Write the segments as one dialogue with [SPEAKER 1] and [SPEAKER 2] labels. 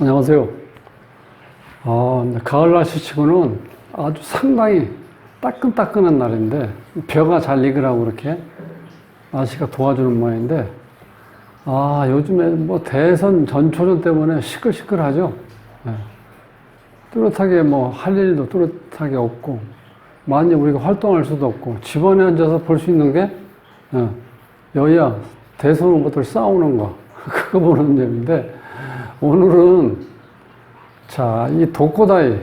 [SPEAKER 1] 안녕하세요. 가을 날씨 치고는 아주 상당히 따끈따끈한 날인데, 벼가 잘 익으라고 이렇게 날씨가 도와주는 모양인데, 요즘에 뭐 대선 전초전 때문에 시끌시끌하죠. 네. 뚜렷하게 뭐 할 일도 뚜렷하게 없고, 많이 우리가 활동할 수도 없고, 집안에 앉아서 볼 수 있는 게, 여야 대선 후보들 싸우는 거, 그거 보는 점인데, 오늘은, 자, 이 독고다이,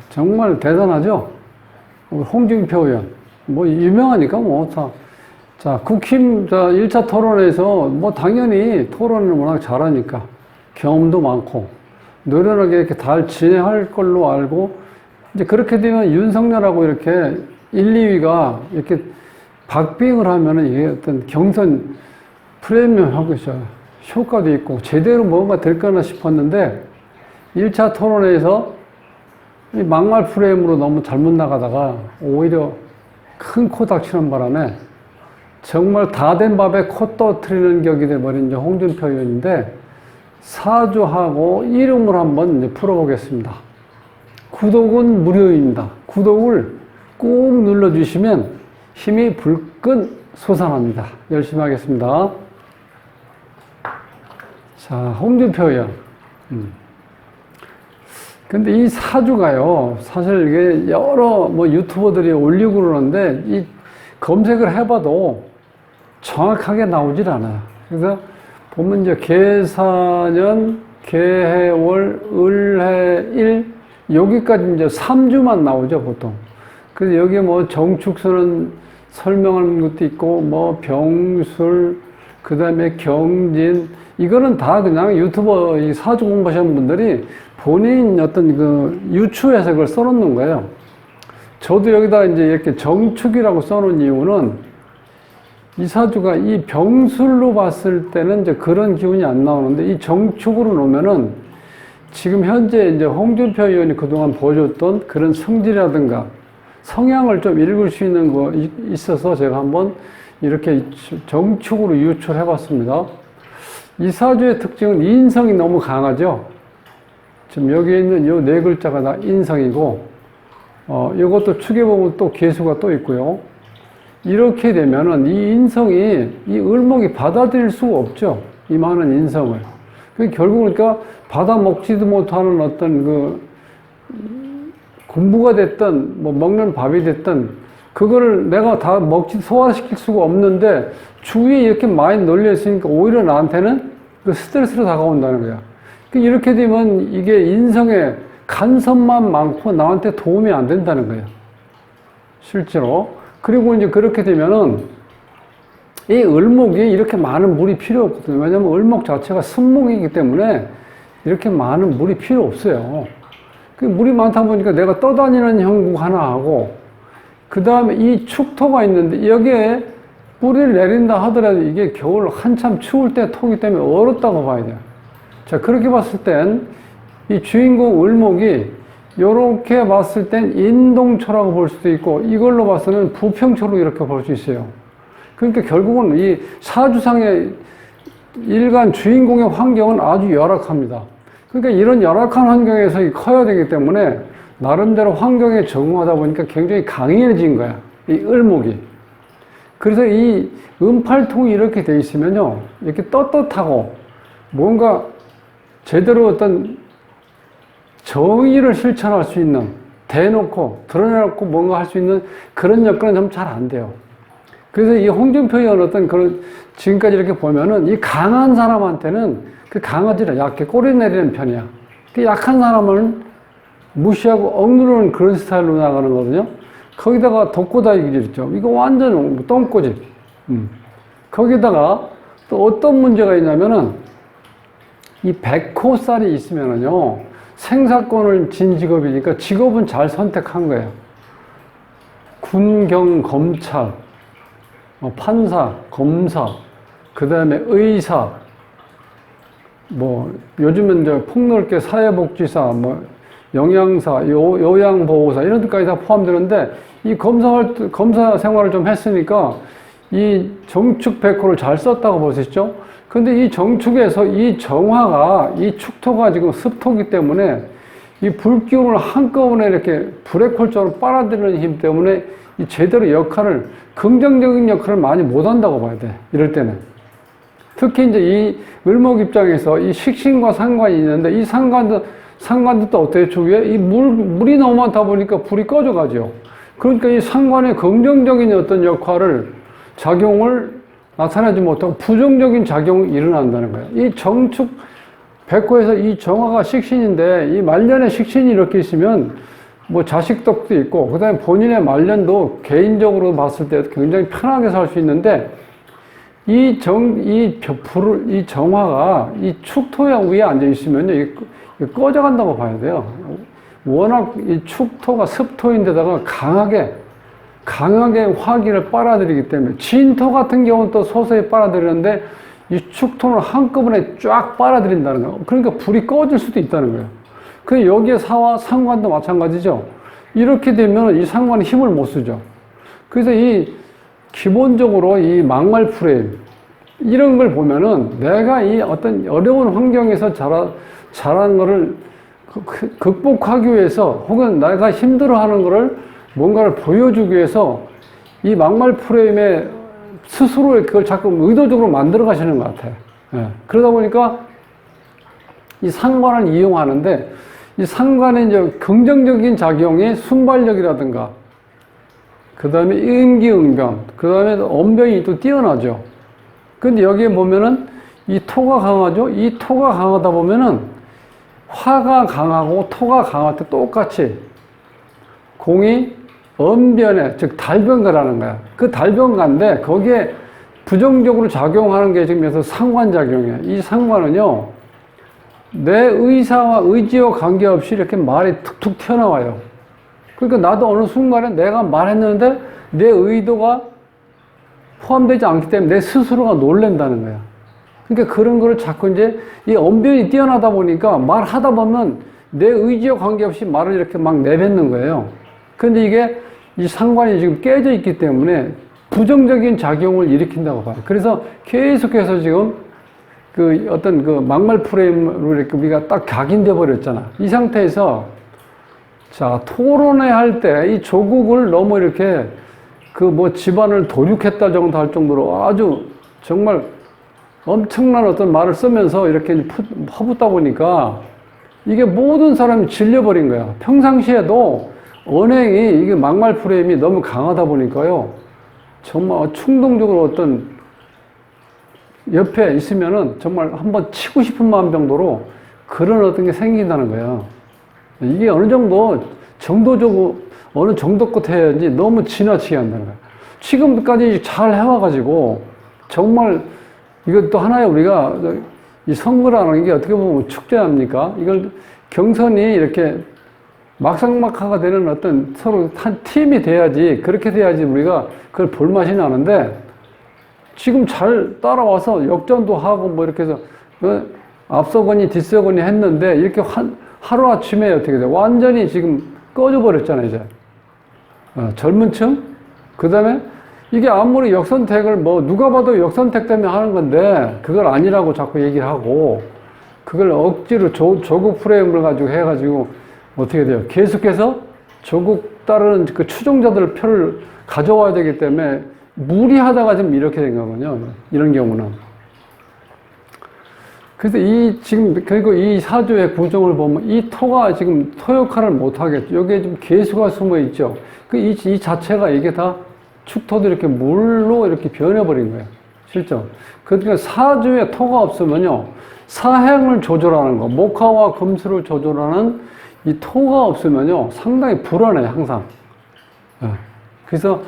[SPEAKER 1] 정말 대단하죠? 우리 홍준표 의원. 뭐, 유명하니까 뭐, 자, 국힘, 1차 토론에서 뭐, 당연히 토론을 워낙 잘하니까, 경험도 많고, 노련하게 이렇게 잘 진행할 걸로 알고, 이제 그렇게 되면 윤석열하고 이렇게 1, 2위가 이렇게 박빙을 하면은 이게 어떤 경선 프리미엄하고 있어요. 효과도 있고 제대로 뭔가 될까나 싶었는데 1차 토론회에서 이 막말 프레임으로 너무 잘못 나가다가 오히려 큰 코 닥치는 바람에 정말 다 된 밥에 코 떠트리는 격이 돼버린 이제 홍준표 의원인데 사주하고 이름을 한번 이제 풀어보겠습니다. 구독은 무료입니다. 구독을 꾹 눌러주시면 힘이 불끈 솟아납니다. 열심히 하겠습니다. 자, 홍준표 의원. 근데 이 사주가요, 사실 이게 여러 뭐 유튜버들이 올리고 그러는데, 이 검색을 해봐도 정확하게 나오질 않아요. 그래서 보면 이제 계사년, 계해월, 을해일, 여기까지 이제 3주만 나오죠, 보통. 그래서 여기에 뭐 정축선은 설명하는 것도 있고, 뭐 병술, 그 다음에 경진, 이거는 다 그냥 유튜버 이 사주 공부하시는 분들이 본인 어떤 그 유추 해석을 써놓는 거예요. 저도 여기다 이제 이렇게 정축이라고 써놓은 이유는 이 사주가 이 병술로 봤을 때는 이제 그런 기운이 안 나오는데 이 정축으로 놓으면은 지금 현재 이제 홍준표 의원이 그동안 보여줬던 그런 성질이라든가 성향을 좀 읽을 수 있는 거 있어서 제가 한번 이렇게 정축으로 유추를 해봤습니다. 이 사주의 특징은 인성이 너무 강하죠. 지금 여기 있는 요 네 글자가 다 인성이고, 이것도 축에 보면 또 개수가 또 있고요. 이렇게 되면은 이 인성이, 이 을목이 받아들일 수가 없죠. 이 많은 인성을. 결국 그러니까 받아먹지도 못하는 어떤 그 공부가 됐든 뭐 먹는 밥이 됐든 그거를 내가 다 소화시킬 수가 없는데 주위에 이렇게 많이 널려있으니까 오히려 나한테는 그 스트레스로 다가온다는 거야. 이렇게 되면 이게 인성에 간섭만 많고 나한테 도움이 안 된다는 거예요. 실제로. 그리고 이제 그렇게 되면은 이 을목이 이렇게 많은 물이 필요 없거든요. 왜냐면 을목 자체가 순목이기 때문에 이렇게 많은 물이 필요 없어요. 물이 많다 보니까 내가 떠다니는 형국 하나 하고 그 다음에 이 축토가 있는데 여기에 뿌리를 내린다 하더라도 이게 겨울 한참 추울 때 토기 때문에 얼었다고 봐야 돼요. 자, 그렇게 봤을 땐 이 주인공 을목이 요렇게 봤을 땐 인동초라고 볼 수도 있고 이걸로 봤으면 부평초로 이렇게 볼 수 있어요. 그러니까 결국은 이 사주상의 일간 주인공의 환경은 아주 열악합니다. 그러니까 이런 열악한 환경에서 커야 되기 때문에 나름대로 환경에 적응하다 보니까 굉장히 강인해진 거야. 이 을목이. 그래서 이 은팔통이 이렇게 돼 있으면요. 이렇게 떳떳하고 뭔가 제대로 어떤 정의를 실천할 수 있는 대놓고 드러내놓고 뭔가 할 수 있는 그런 여건은 좀 잘 안 돼요. 그래서 이 홍준표 의원 어떤 그런 지금까지 이렇게 보면은 이 강한 사람한테는 그 강아지라 약해 꼬리 내리는 편이야. 그 약한 사람은 무시하고 억누르는 그런 스타일로 나가는 거거든요. 거기다가 독고다이 기질 있죠. 이거 완전 똥꼬집. 거기다가 또 어떤 문제가 있냐면은 이 백호살이 있으면은요, 생사권을 진 직업이니까 직업은 잘 선택한 거예요. 군경, 검찰, 판사, 검사, 그 다음에 의사, 뭐, 요즘은 이제 폭넓게 사회복지사, 뭐, 영양사, 요양보호사, 이런 데까지 다 포함되는데, 이 검사 생활을 좀 했으니까, 이 정축 백호를 잘 썼다고 볼 수 있죠? 근데 이 정축에서 이 정화가, 이 축토가 지금 습토기 때문에 이 불기운을 한꺼번에 이렇게 블랙홀처럼 빨아들이는 힘 때문에 이 제대로 역할을, 긍정적인 역할을 많이 못 한다고 봐야 돼. 이럴 때는. 특히 이제 이 을목 입장에서 이 식신과 상관이 있는데 이 상관도 또 어때요? 주위에 이 물이 너무 많다 보니까 불이 꺼져가죠. 그러니까 이 상관의 긍정적인 어떤 역할을, 작용을 나타내지 못하고 부정적인 작용이 일어난다는 거예요. 이 정축, 백호에서 이 정화가 식신인데 이 말년에 식신이 이렇게 있으면 뭐 자식덕도 있고 그 다음에 본인의 말년도 개인적으로 봤을 때 굉장히 편하게 살 수 있는데 이 정화가 이 축토의 위에 앉아 있으면요, 이게 꺼져간다고 봐야 돼요. 워낙 이 축토가 습토인데다가 강하게 화기를 빨아들이기 때문에, 진토 같은 경우는 또 서서히 빨아들이는데 이 축토는 한꺼번에 쫙 빨아들인다는 거예요. 그러니까 불이 꺼질 수도 있다는 거예요. 그 여기에 사와 상관도 마찬가지죠. 이렇게 되면 이 상관이 힘을 못 쓰죠. 그래서 이 기본적으로 이 막말 프레임 이런 걸 보면은 내가 이 어떤 어려운 환경에서 자란 거를 극복하기 위해서 혹은 내가 힘들어하는 거를 뭔가를 보여주기 위해서 이 막말 프레임에 스스로 그걸 자꾸 의도적으로 만들어 가시는 것 같아요. 예. 그러다 보니까 이 상관을 이용하는데 이 상관의 이제 긍정적인 작용이 순발력이라든가 그 다음에 임기응변, 그 다음에 언변이 또 뛰어나죠. 근데 여기에 보면은 이 토가 강하죠? 이 토가 강하다 보면은 화가 강하고 토가 강할 때 똑같이 공이 언변에, 즉 달변가라는 거야. 그 달변가인데 거기에 부정적으로 작용하는 게 지금 여기서 상관작용이에요. 이 상관은요, 내 의지와 관계없이 이렇게 말이 툭툭 튀어나와요. 그러니까 나도 어느 순간에 내가 말했는데 내 의도가 포함되지 않기 때문에 내 스스로가 놀란다는 거야. 그러니까 그런 거를 자꾸 이제 이 언변이 뛰어나다 보니까 말하다 보면 내 의지와 관계없이 말을 이렇게 막 내뱉는 거예요. 근데 이게 이 상관이 지금 깨져 있기 때문에 부정적인 작용을 일으킨다고 봐요. 그래서 계속해서 지금 그 어떤 그 막말 프레임으로 이렇게 우리가 딱 각인돼 버렸잖아. 이 상태에서 자, 토론회 할 때 이 조국을 너무 이렇게 그 뭐 집안을 도륙했다 정도 할 정도로 아주 정말 엄청난 어떤 말을 쓰면서 이렇게 퍼붓다 보니까 이게 모든 사람이 질려버린 거야. 평상시에도 언행이 이게 막말 프레임이 너무 강하다 보니까요. 정말 충동적으로 어떤 옆에 있으면은 정말 한번 치고 싶은 마음 정도로 그런 어떤 게 생긴다는 거예요. 이게 어느 정도 정도적으로 어느 정도껏 해야지 너무 지나치게 한다는 거예요. 지금까지 잘 해와가지고 정말 이것도 하나의 우리가 이 선거라는 게 어떻게 보면 축제 아닙니까? 이걸 경선이 이렇게 막상막하가 되는 어떤 서로 한 팀이 돼야지, 그렇게 돼야지 우리가 그걸 볼맛이 나는데 지금 잘 따라와서 역전도 하고 뭐 이렇게 해서 앞서거니 뒤서거니 했는데 이렇게 하루아침에 어떻게 돼? 완전히 지금 꺼져버렸잖아요, 이제. 젊은 층? 그 다음에 이게 아무리 역선택을 뭐 누가 봐도 역선택 때문에 하는 건데 그걸 아니라고 자꾸 얘기를 하고 그걸 억지로 조국 프레임을 가지고 해가지고 어떻게 돼요? 계속해서 조국 따르는 그 추종자들 표를 가져와야 되기 때문에 무리하다가 좀 이렇게 된 거거든요. 이런 경우는. 그래서 그리고 이 사주의 구종을 보면 이 토가 지금 토 역할을 못 하겠죠. 여기에 좀 개수가 숨어 있죠. 이 자체가 이게 다 축토도 이렇게 물로 이렇게 변해버린 거예요. 실제. 그러니까 사주에 토가 없으면요. 사행을 조절하는 거, 목화와 금수를 조절하는 이 토가 없으면요. 상당히 불안해, 항상. 그래서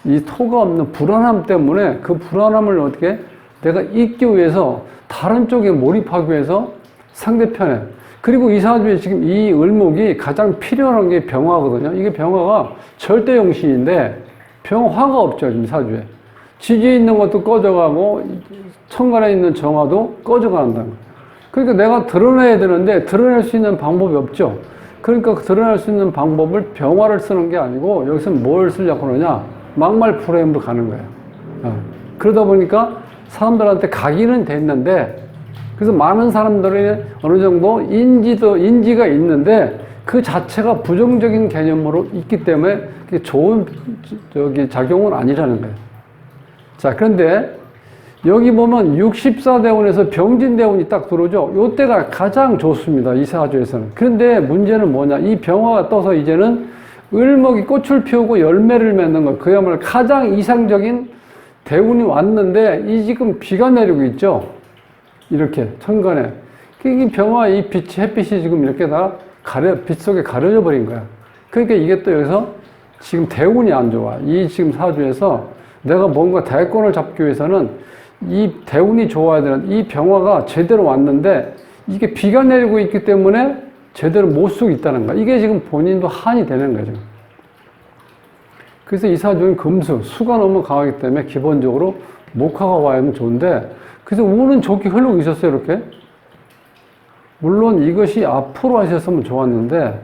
[SPEAKER 1] 이 토가 없는 불안함 때문에 그 불안함을 어떻게 내가 잊기 위해서 다른 쪽에 몰입하기 위해서 상대편에, 그리고 이 사주에 지금 이 을목이 가장 필요한 게 병화거든요. 이게 병화가 절대용신인데 병화가 없죠, 지금 사주에. 지지에 있는 것도 꺼져가고 천간에 있는 정화도 꺼져간다는 거예요. 그러니까 내가 드러내야 되는데 드러낼 수 있는 방법이 없죠. 그러니까 드러낼 수 있는 방법을 병화를 쓰는 게 아니고 여기서 뭘 쓰려고 그러냐? 막말 프레임으로 가는 거예요. 그러다 보니까 사람들한테 각인은 됐는데, 그래서 많은 사람들이 어느 정도 인지가 있는데, 그 자체가 부정적인 개념으로 있기 때문에 그게 좋은 작용은 아니라는 거예요. 자, 그런데 여기 보면 64대운에서 병진대운이 딱 들어오죠. 요때가 가장 좋습니다. 이 사주에서는. 그런데 문제는 뭐냐. 이 병화가 떠서 이제는 을목이 꽃을 피우고 열매를 맺는 것. 그야말로 가장 이상적인 대운이 왔는데, 이 지금 비가 내리고 있죠. 이렇게 천간에. 이 병화 이 햇빛이 지금 이렇게 다 빛 속에 가려져 버린 거야. 그러니까 이게 또 여기서 지금 대운이 안 좋아. 이 지금 사주에서 내가 뭔가 대권을 잡기 위해서는 이 대운이 좋아야 되는, 이 병화가 제대로 왔는데 이게 비가 내리고 있기 때문에 제대로 못 쓰고 있다는 거야. 이게 지금 본인도 한이 되는 거죠. 그래서 이 사주는 금수, 수가 너무 강하기 때문에 기본적으로 목화가 와야면 좋은데, 그래서 운은 좋게 흐르고 있었어요, 이렇게. 물론 이것이 앞으로 하셨으면 좋았는데,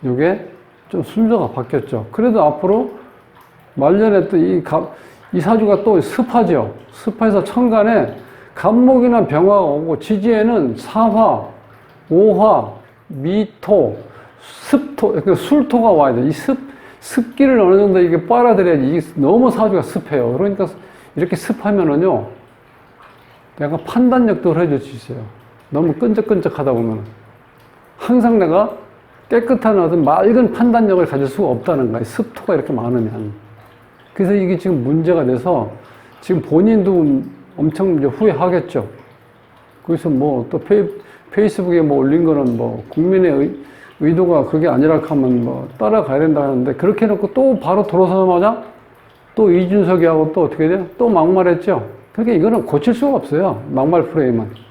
[SPEAKER 1] 이게 좀 순서가 바뀌었죠. 그래도 앞으로 말년에 또 이 사주가 또 습하죠. 습해서 천간에 간목이나 병화가 오고, 지지에는 사화, 오화, 미토, 습토, 그러니까 술토가 와야 돼. 이 습기를 어느 정도 이게 빨아들여야지. 이게 너무 사주가 습해요. 그러니까 이렇게 습하면은요, 내가 판단력도 흐려질 수 있어요. 너무 끈적끈적하다 보면. 항상 내가 깨끗한 어떤 맑은 판단력을 가질 수가 없다는 거예요. 습토가 이렇게 많으면. 그래서 이게 지금 문제가 돼서 지금 본인도 엄청 이제 후회하겠죠. 그래서 뭐 또 페이스북에 뭐 올린 거는 뭐 국민의 의도가 그게 아니라 하면 뭐 따라가야 된다 하는데, 그렇게 해놓고 또 바로 돌아서자마자 또 이준석이하고 또 어떻게 돼요? 또 막말했죠. 그러니까 이거는 고칠 수가 없어요. 막말 프레임은.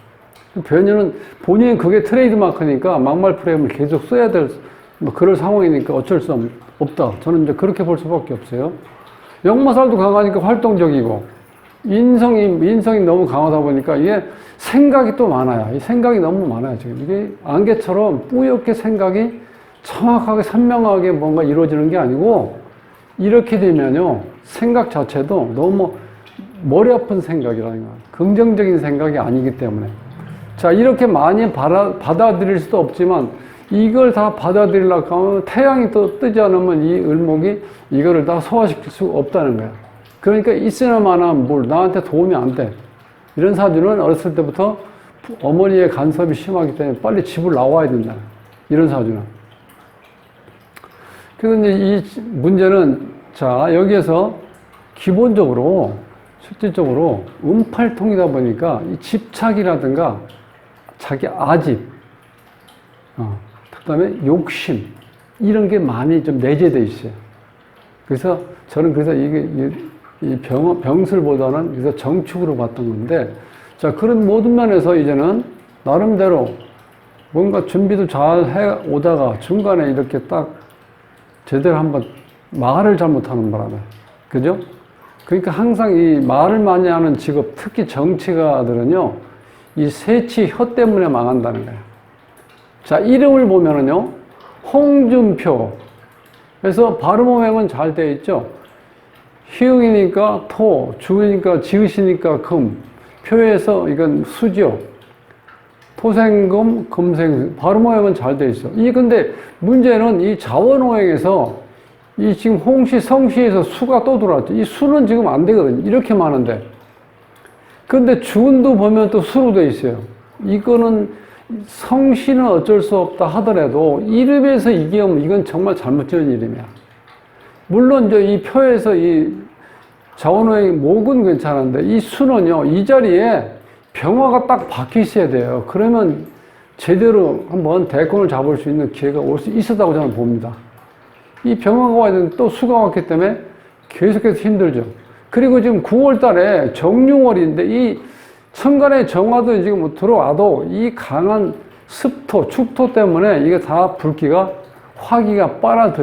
[SPEAKER 1] 변현은 본인은 그게 트레이드 마크니까 막말 프레임을 계속 써야 될, 뭐 그럴 상황이니까 어쩔 수 없다. 저는 이제 그렇게 볼 수밖에 없어요. 역마살도 강하니까 활동적이고, 인성이 너무 강하다 보니까 이게 생각이 또 많아요. 이 생각이 너무 많아요, 지금. 이게 안개처럼 뿌옇게 생각이 정확하게 선명하게 뭔가 이루어지는 게 아니고, 이렇게 되면요, 생각 자체도 너무 머리 아픈 생각이라는 거예요. 긍정적인 생각이 아니기 때문에. 자, 이렇게 많이 받아들일 수도 없지만, 이걸 다 받아들이려고 하면 태양이 또 뜨지 않으면 이 을목이 이거를 다 소화시킬 수가 없다는 거야. 그러니까 있으나마나 나한테 도움이 안 돼. 이런 사주는 어렸을 때부터 어머니의 간섭이 심하기 때문에 빨리 집을 나와야 된다. 이런 사주는. 그래서 이제 이 문제는, 자, 여기에서 기본적으로, 실질적으로 음팔통이다 보니까 이 집착이라든가 자기 아집, 그 다음에 욕심, 이런 게 많이 좀 내재되어 있어요. 그래서 저는 이 병술보다는 그래서 정축으로 봤던 건데, 자, 그런 모든 면에서 이제는 나름대로 뭔가 준비도 잘 해 오다가 중간에 이렇게 딱 제대로 한번 말을 잘못하는 바람에. 그죠? 그러니까 항상 이 말을 많이 하는 직업, 특히 정치가들은요, 이 세치 혀 때문에 망한다는 거예요. 자, 이름을 보면은요, 홍준표. 그래서 발음호명은 잘 되어 있죠. 희응이니까 토, 주이니까 지읒이니까 금, 표에서 이건 수죠. 토생금, 금생, 발음호명은 잘 되어 있어. 근데 문제는 이 자원호행에서 이 지금 홍시, 성시에서 수가 또 들어왔죠. 이 수는 지금 안 되거든요. 이렇게 많은데. 근데 주운도 보면 또 수로 되어 있어요. 이거는 성시는 어쩔 수 없다 하더라도 이름에서 이게 오면 이건 정말 잘못 지은 이름이야. 물론 이제 이 표에서 이 자원호행 목은 괜찮은데 이 수는요, 이 자리에 병화가 딱 박혀 있어야 돼요. 그러면 제대로 한번 대권을 잡을 수 있는 기회가 올 수 있었다고 저는 봅니다. 이 병화가 와야 되는데 또 수가 왔기 때문에 계속해서 힘들죠. 그리고 지금 9월 달에 정유월인데 이 천간의 정화도 지금 뭐 들어와도 이 강한 습토, 축토 때문에 이게 다 불기가, 화기가 빨아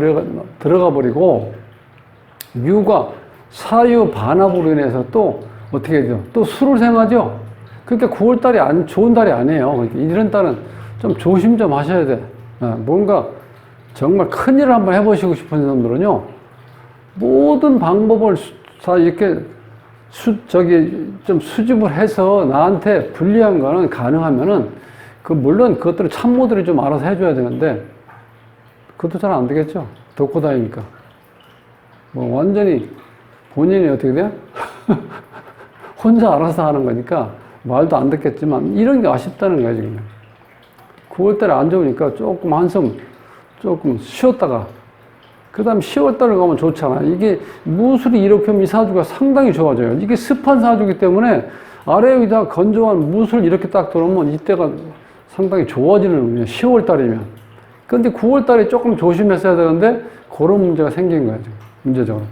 [SPEAKER 1] 들어가 버리고 유가 사유 반합으로 인해서 또 어떻게 되죠? 또 술을 생하죠? 그러니까 9월 달이 좋은 달이 아니에요. 그러니까 이런 달은 좀 조심 좀 하셔야 돼. 뭔가 정말 큰일을 한번 해보시고 싶은 분들은요, 모든 방법을 다 이렇게 좀 수집을 해서 나한테 불리한 거는 가능하면은, 물론 그것들은 참모들이 좀 알아서 해줘야 되는데, 그것도 잘 안 되겠죠. 듣고 다니니까. 뭐, 완전히 본인이 어떻게 돼? 혼자 알아서 하는 거니까 말도 안 듣겠지만, 이런 게 아쉽다는 거야, 지금. 9월달에 안 좋으니까 조금 한숨, 조금 쉬었다가, 그 다음 10월달에 가면 좋잖아. 이게 무술이 이렇게 하면 이 사주가 상당히 좋아져요. 이게 습한 사주기 때문에 아래 위에다 건조한 무술 이렇게 딱 들어오면 이때가 상당히 좋아지는 운이에요. 10월달이면. 근데 9월달에 조금 조심했어야 되는데 그런 문제가 생긴 거예요, 지금. 문제적으로.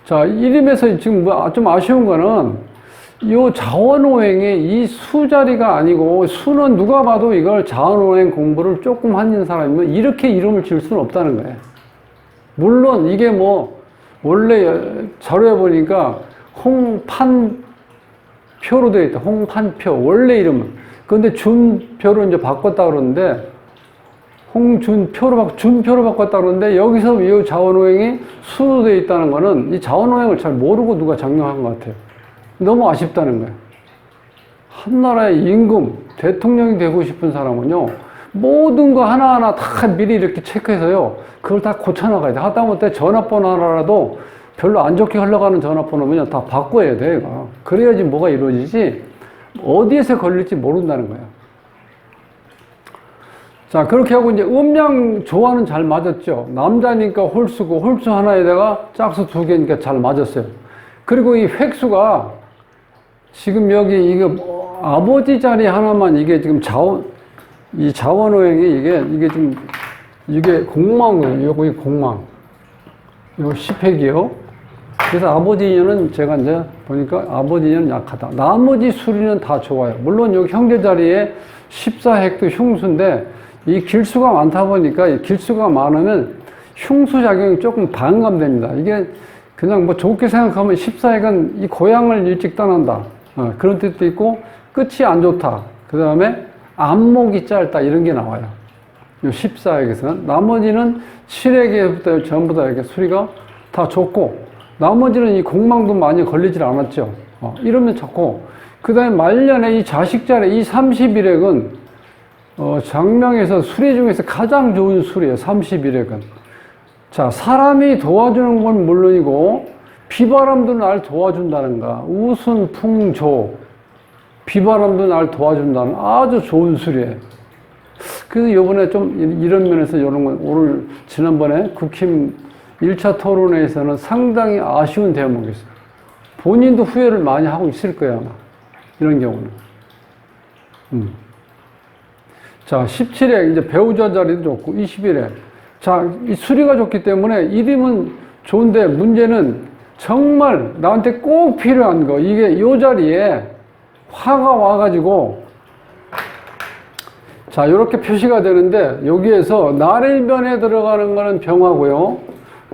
[SPEAKER 1] 자, 이름에서 지금 좀 아쉬운 거는 이 자원오행이 이 수자리가 아니고 수는 누가 봐도 이걸 자원오행 공부를 조금 하는 사람이면 이렇게 이름을 지을 수는 없다는 거예요. 물론 이게 뭐 원래 자료에 보니까 홍판표로 되어 있다. 홍판표 원래 이름은. 그런데 준표로 이제 바꿨다 그러는데 준표로 바꿨다 그러는데 여기서 이 자원오행이 수로 되어 있다는 거는 이 자원오행을 잘 모르고 누가 작용한 것 같아요. 너무 아쉽다는 거예요. 한 나라의 임금, 대통령이 되고 싶은 사람은요, 모든 거 하나하나 다 미리 이렇게 체크해서요, 그걸 다 고쳐나가야 돼. 하다못해 전화번호 하나라도 별로 안 좋게 흘러가는 전화번호면 다 바꿔야 돼, 이거. 그래야지 뭐가 이루어지지, 어디에서 걸릴지 모른다는 거야. 자, 그렇게 하고 이제 음양 조화는 잘 맞았죠. 남자니까 홀수고, 홀수 하나에다가 짝수 두 개니까 잘 맞았어요. 그리고 이 획수가 지금 여기 이거 아버지 자리 하나만 이게 지금 이 자원오행이 이게 지금 이게 공망이에요. 요거 공망. 요 10핵이요. 그래서 아버지 인연은 제가 이제 보니까 아버지 인연은 약하다. 나머지 수리는 다 좋아요. 물론 여기 형제 자리에 14핵도 흉수인데 이 길수가 많다 보니까 이 길수가 많으면 흉수 작용이 조금 반감됩니다. 이게 그냥 뭐 좋게 생각하면 14핵은 이 고향을 일찍 떠난다. 그런 뜻도 있고, 끝이 안 좋다. 그 다음에 안목이 짧다. 이런 게 나와요. 이 14핵에서는. 나머지는 7핵에부터 전부 다 이렇게 수리가 다 좋고, 나머지는 이 공망도 많이 걸리질 않았죠. 이러면 좋고, 그 다음에 말년에 이 자식 자리, 이 31핵은, 장명에서 수리 중에서 가장 좋은 수리예요. 31핵은. 자, 사람이 도와주는 건 물론이고, 비바람도 날 도와준다는가, 우순풍조, 비바람도 날 도와준다는 아주 좋은 수리예요. 그래서 요번에 좀 이런 면에서 이런 건 오늘 지난번에 국힘 1차 토론회에서는 상당히 아쉬운 대목이 있어요. 본인도 후회를 많이 하고 있을 거예요, 아마. 이런 경우는. 자, 17회, 이제 배우자 자리도 좋고, 21회. 자, 이 수리가 좋기 때문에 이름은 좋은데 문제는 정말 나한테 꼭 필요한 거. 이게 요 자리에 화가 와가지고, 자, 이렇게 표시가 되는데, 여기에서 날일변에 들어가는 거는 병화고요.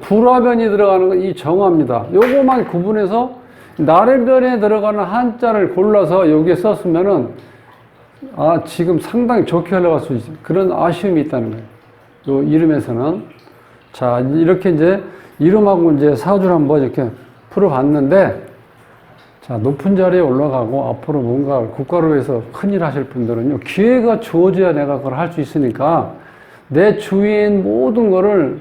[SPEAKER 1] 불화변이 들어가는 건 이 정화입니다. 요거만 구분해서 날일변에 들어가는 한자를 골라서 여기에 썼으면은, 지금 상당히 좋게 흘러갈 수 있어요. 그런 아쉬움이 있다는 거예요. 요 이름에서는. 자, 이렇게 이제 이름하고 이제 사주를 한번 이렇게 풀어봤는데, 자, 높은 자리에 올라가고 앞으로 뭔가 국가를 위해서 큰일 하실 분들은요, 기회가 주어져야 내가 그걸 할 수 있으니까 내 주위인 모든 거를,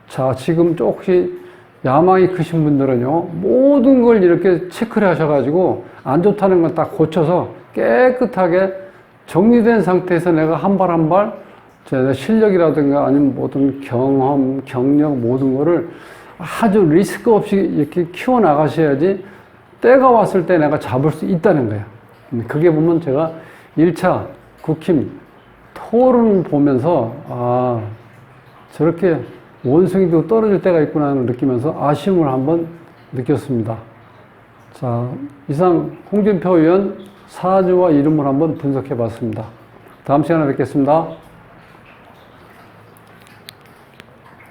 [SPEAKER 1] 자, 지금 혹시 야망이 크신 분들은요, 모든 걸 이렇게 체크를 하셔가지고 안 좋다는 걸 딱 고쳐서 깨끗하게 정리된 상태에서 내가 한 발 한 발, 제 실력이라든가 아니면 모든 경험, 경력 모든 거를 아주 리스크 없이 이렇게 키워나가셔야지 때가 왔을 때 내가 잡을 수 있다는 거예요. 그게 보면 제가 1차 국힘 토론 보면서, 저렇게 원숭이도 떨어질 때가 있구나 느끼면서 아쉬움을 한번 느꼈습니다. 자, 이상 홍준표 의원 사주와 이름을 한번 분석해 봤습니다. 다음 시간에 뵙겠습니다.